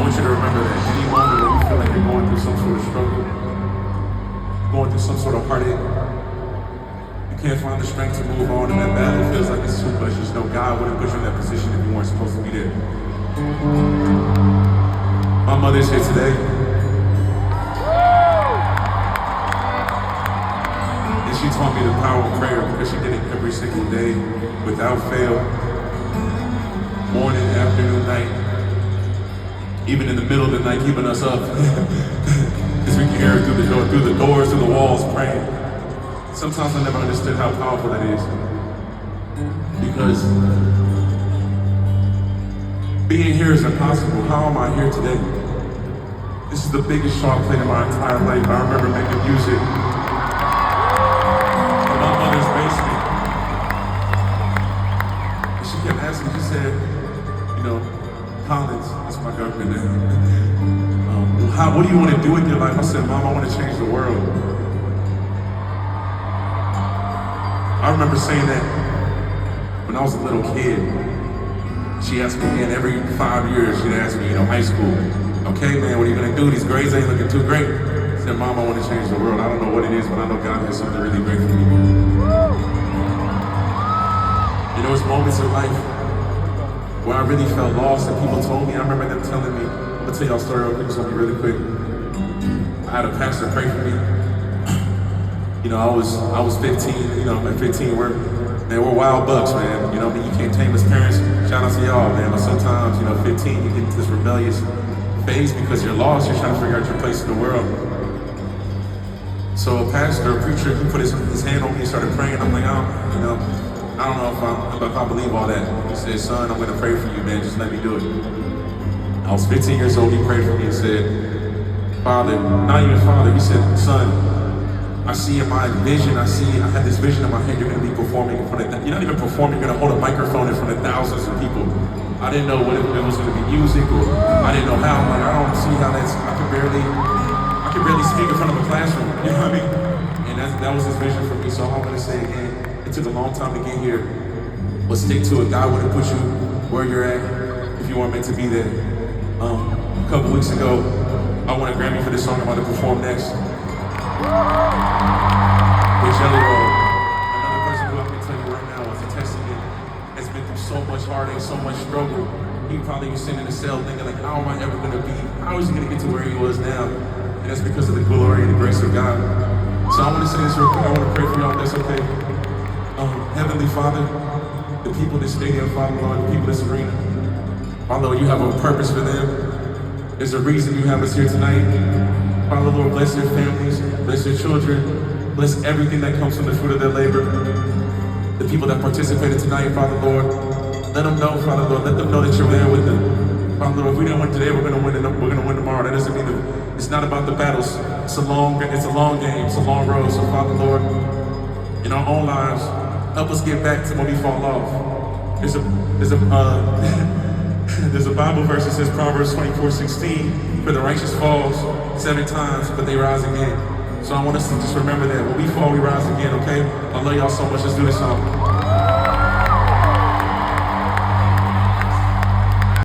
I want you to remember that any moment when you feel like you're going through some sort of struggle, going through some sort of heartache, you can't find the strength to move on, and that battle feels like it's too much. Just know God wouldn't put you in that position if you weren't supposed to be there. My mother's here today. And she taught me the power of prayer because she did it every single day, without fail. Morning, afternoon, night. Even in the middle of the night, keeping us up. Because we can hear her through the doors, through the walls, praying. Sometimes I never understood how powerful that is. Because being here is impossible. How am I here today? This is the biggest show I've played in my entire life. I remember making music in my mother's basement. And she kept asking me, she said, you know, Collins, that's my girlfriend now. What do you want to do with your life? I said, Mom, I want to change the world. I remember saying that when I was a little kid. She asked me again every 5 years, she'd ask me, high school, okay, man, what are you going to do? These grades ain't looking too great. I said, Mom, I want to change the world. I don't know what it is, but I know God has something really great for me. It's moments in life where I really felt lost and people told me, I remember them telling me, I'm going to tell y'all a story real quick, this will be really quick. I had a pastor pray for me. I was 15, at 15, we're wild bucks, man. You can't tame his parents. Shout out to y'all, man. But sometimes, 15, you get into this rebellious phase because you're lost. You're trying to figure out your place in the world. So a pastor, a preacher, he put his hand on me and started praying. I'm like, I don't know if I believe all that. He said, son, I'm going to pray for you, man. Just let me do it. I was 15 years old. He prayed for me and said, Father, not even Father. He said, son, I see in my vision, I had this vision in my head, you're going to be performing in front of, you're not even performing, you're going to hold a microphone in front of thousands of people. I didn't know what it was going to be music, or I didn't know how. I'm like, I don't see how that's, I could barely speak in front of a classroom, you know what I mean? And that was his vision for me, so I'm going to say again, it took a long time to get here, but stick to it. God wouldn't put you where you're at if you weren't meant to be there. A couple weeks ago, I won a Grammy for this song I'm about to perform next. With Jelly Roll, another person who I can tell you right now is a testament, has been through so much heartache, so much struggle. He probably was sitting in a cell thinking like, how am I ever going to be? How is he going to get to where he was now? And that's because of the glory and the grace of God. So I want to say this real quick. I want to pray for y'all if that's okay. Heavenly Father, the people in this stadium, Father Lord, the people in this arena, Father Lord, you have a purpose for them. There's a reason you have us here tonight. Father Lord, bless their families, bless their children, bless everything that comes from the fruit of their labor. The people that participated tonight, Father Lord, let them know, Father Lord, let them know that you're there with them. Father Lord, if we didn't win today, we're going to win tomorrow. That doesn't mean it's not about the battles. It's a long game, it's a long road. So Father Lord, in our own lives, help us get back to when we fall off. There's a Bible verse that says, Proverbs 24:16, for the righteous falls 7 times, but they rise again. So I want us to just remember that when we fall, we rise again, okay? I love y'all so much. Let's do this song.